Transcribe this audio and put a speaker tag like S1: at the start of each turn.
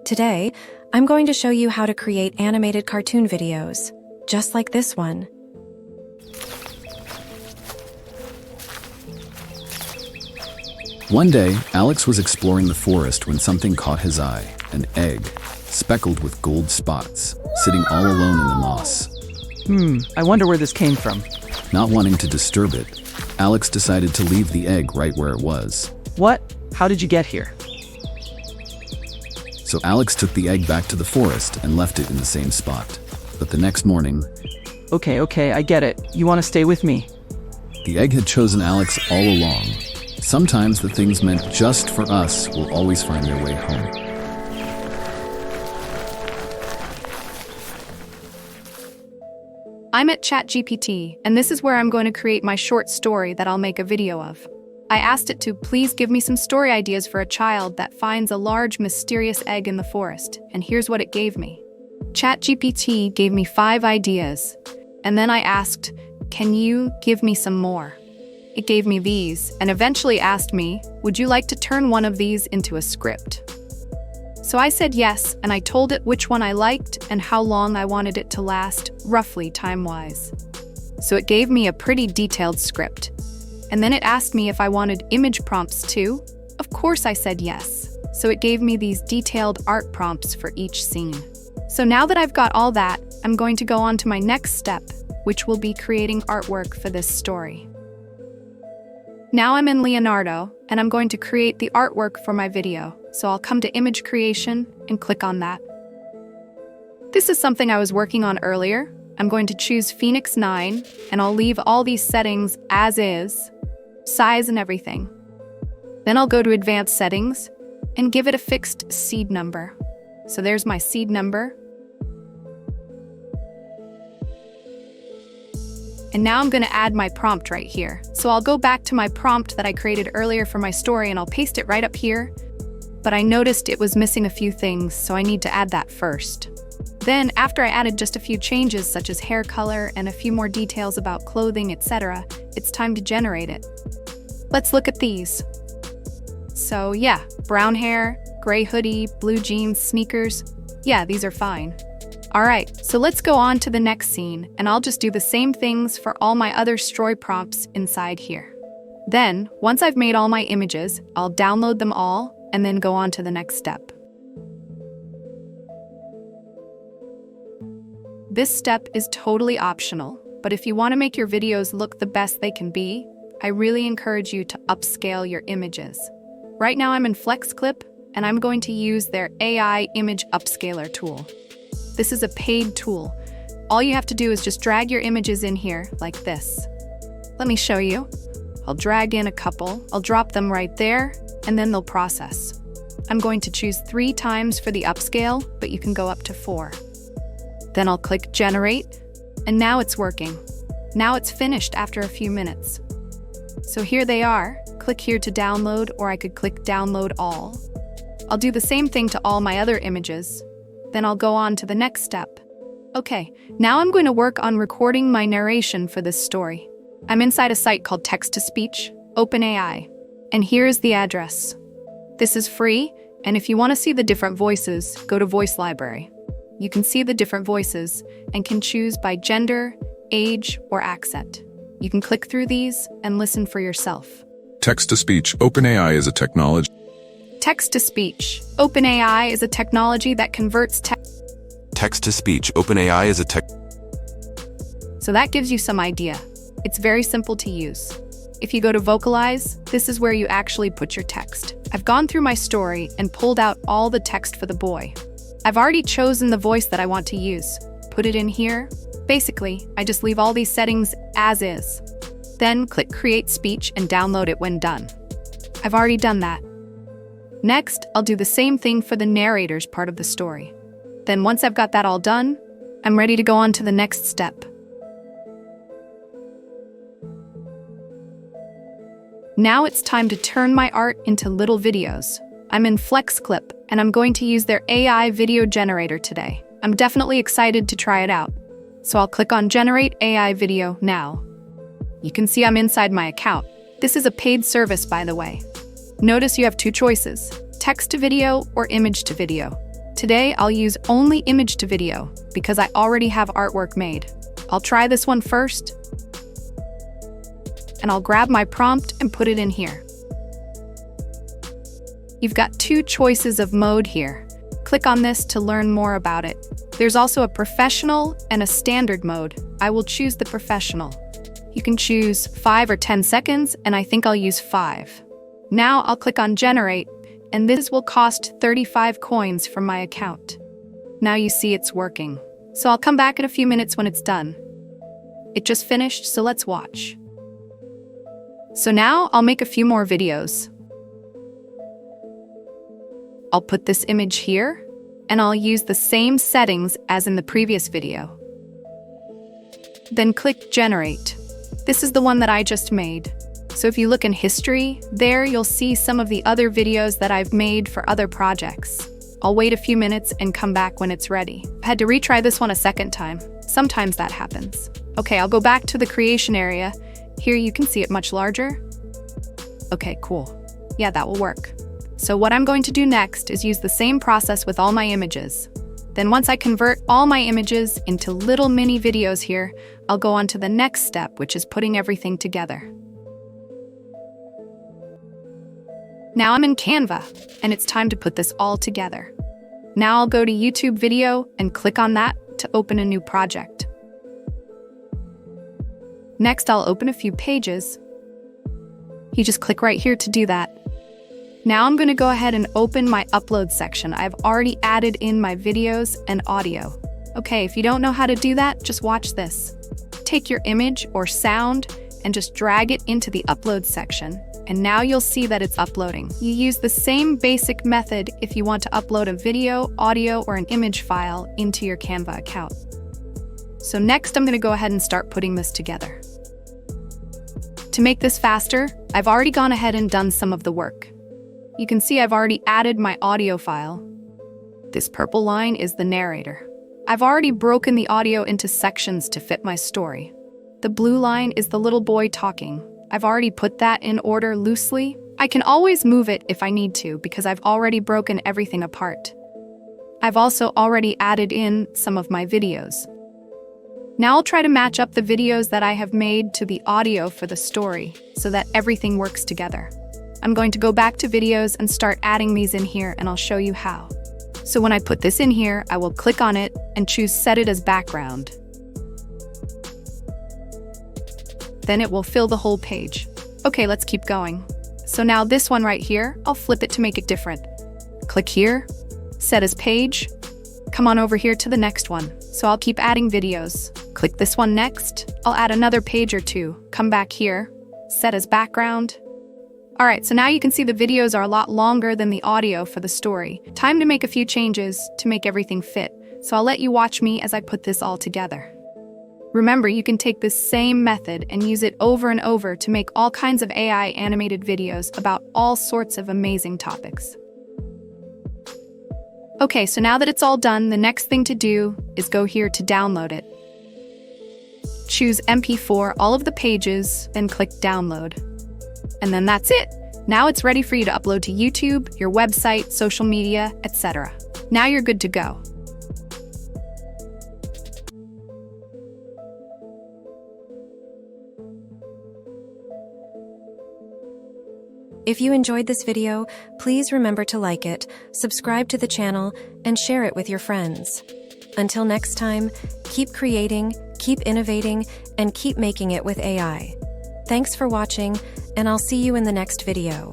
S1: Today, I'm going to show you how to create animated cartoon videos, just like this one.
S2: One day, Alex was exploring the forest when something caught his eye, an egg, speckled with gold spots, sitting all alone in the moss.
S3: I wonder where this came from.
S2: Not wanting to disturb it, Alex decided to leave the egg right where it was.
S3: What? How did you get here?
S2: So Alex took the egg back to the forest and left it in the same spot. But the next morning,
S3: Okay, I get it. You want to stay with me?
S2: the egg had chosen Alex all along. Sometimes the things meant just for us will always find their way home.
S4: I'm at ChatGPT, and this is where I'm going to create my short story that I'll make a video of. I asked it to please give me some story ideas for a child that finds a large, mysterious egg in the forest, and here's what it gave me. ChatGPT gave me 5 ideas, and then I asked, can you give me some more? It gave me these, and eventually asked me, would you like to turn one of these into a script? So I said yes, and I told it which one I liked and how long I wanted it to last, roughly time-wise. So it gave me a pretty detailed script. And then it asked me if I wanted image prompts too. Of course I said yes. So it gave me these detailed art prompts for each scene. So now that I've got all that, I'm going to go on to my next step, which will be creating artwork for this story. Now I'm in Leonardo, and I'm going to create the artwork for my video. So I'll come to image creation and click on that. This is something I was working on earlier. I'm going to choose Phoenix 9, and I'll leave all these settings as is, size and everything. Then I'll go to advanced settings and give it a fixed seed number. So there's my seed number. And now I'm going to add my prompt right here. So I'll go back to my prompt that I created earlier for my story and I'll paste it right up here. But I noticed it was missing a few things, so I need to add that first. Then, after I added just a few changes such as hair color and a few more details about clothing, etc., it's time to generate it. Let's look at these. So yeah, brown hair, gray hoodie, blue jeans, sneakers. Yeah, these are fine. Alright, so let's go on to the next scene, and I'll just do the same things for all my other story prompts inside here. Then, once I've made all my images, I'll download them all, and then go on to the next step. This step is totally optional, but if you want to make your videos look the best they can be, I really encourage you to upscale your images. Right now I'm in FlexClip, and I'm going to use their AI Image Upscaler tool. This is a paid tool. All you have to do is just drag your images in here, like this. Let me show you. I'll drag in a couple, I'll drop them right there, and then they'll process. I'm going to choose 3 times for the upscale, but you can go up to 4. Then I'll click Generate, and now it's working. Now it's finished after a few minutes. So here they are. Click here to download, or I could click Download All. I'll do the same thing to all my other images. Then I'll go on to the next step. Okay, now I'm going to work on recording my narration for this story. I'm inside a site called Text-to-Speech, OpenAI. And here is the address. This is free, and if you want to see the different voices, go to Voice Library. You can see the different voices and can choose by gender, age, or accent. You can click through these and listen for yourself.
S5: Text-to-speech, OpenAI is a technology.
S4: Text-to-speech, OpenAI is a technology that converts
S6: Text-to-speech, OpenAI is a tech.
S4: So that gives you some idea. It's very simple to use. If you go to Vocalize, this is where you actually put your text. I've gone through my story and pulled out all the text for the boy. I've already chosen the voice that I want to use. Put it in here. Basically, I just leave all these settings as is. Then click Create Speech and download it when done. I've already done that. Next, I'll do the same thing for the narrator's part of the story. Then once I've got that all done, I'm ready to go on to the next step. Now it's time to turn my art into little videos. I'm in FlexClip, and I'm going to use their AI video generator today. I'm definitely excited to try it out. So I'll click on Generate AI Video now. You can see I'm inside my account. This is a paid service, by the way. Notice you have 2 choices, text to video or image to video. Today, I'll use only image to video because I already have artwork made. I'll try this one first, and I'll grab my prompt and put it in here. You've got two choices of mode here. Click on this to learn more about it. There's also a professional and a standard mode. I will choose the professional. You can choose 5 or 10 seconds, and I think I'll use 5. Now I'll click on generate, and this will cost 35 coins from my account. Now you see it's working. So I'll come back in a few minutes when it's done. It just finished, so let's watch. So now I'll make a few more videos. I'll put this image here, and I'll use the same settings as in the previous video. Then click Generate. This is the one that I just made. So if you look in history, there you'll see some of the other videos that I've made for other projects. I'll wait a few minutes and come back when it's ready. I had to retry this one a second time. Sometimes that happens. Okay, I'll go back to the creation area. Here you can see it much larger. Okay, cool. Yeah, that will work. So what I'm going to do next is use the same process with all my images. Then once I convert all my images into little mini videos here, I'll go on to the next step, which is putting everything together. Now I'm in Canva, and it's time to put this all together. Now I'll go to YouTube video and click on that to open a new project. Next, I'll open a few pages. You just click right here to do that. Now I'm going to go ahead and open my upload section. I've already added in my videos and audio. Okay, if you don't know how to do that, just watch this. Take your image or sound and just drag it into the upload section. And now you'll see that it's uploading. You use the same basic method if you want to upload a video, audio, or an image file into your Canva account. So next, I'm going to go ahead and start putting this together. To make this faster, I've already gone ahead and done some of the work. You can see I've already added my audio file. This purple line is the narrator. I've already broken the audio into sections to fit my story. The blue line is the little boy talking. I've already put that in order loosely. I can always move it if I need to because I've already broken everything apart. I've also already added in some of my videos. Now I'll try to match up the videos that I have made to the audio for the story so that everything works together. I'm going to go back to videos and start adding these in here, and I'll show you how. So when I put this in here, I will click on it and choose Set It as Background. Then it will fill the whole page. Okay, let's keep going. So now this one right here, I'll flip it to make it different. Click here, Set as Page. Come on over here to the next one. So I'll keep adding videos. Click this one next. I'll add another page or two. Come back here, Set as Background. Alright, so now you can see the videos are a lot longer than the audio for the story. Time to make a few changes to make everything fit. So I'll let you watch me as I put this all together. Remember, you can take this same method and use it over and over to make all kinds of AI animated videos about all sorts of amazing topics. Okay, so now that it's all done, the next thing to do is go here to download it. Choose MP4, all of the pages, then click Download. And then that's it. Now it's ready for you to upload to YouTube, your website, social media, etc. Now you're good to go.
S1: If you enjoyed this video, please remember to like it, subscribe to the channel, and share it with your friends. Until next time, keep creating, keep innovating, and keep making it with AI. Thanks for watching, and I'll see you in the next video.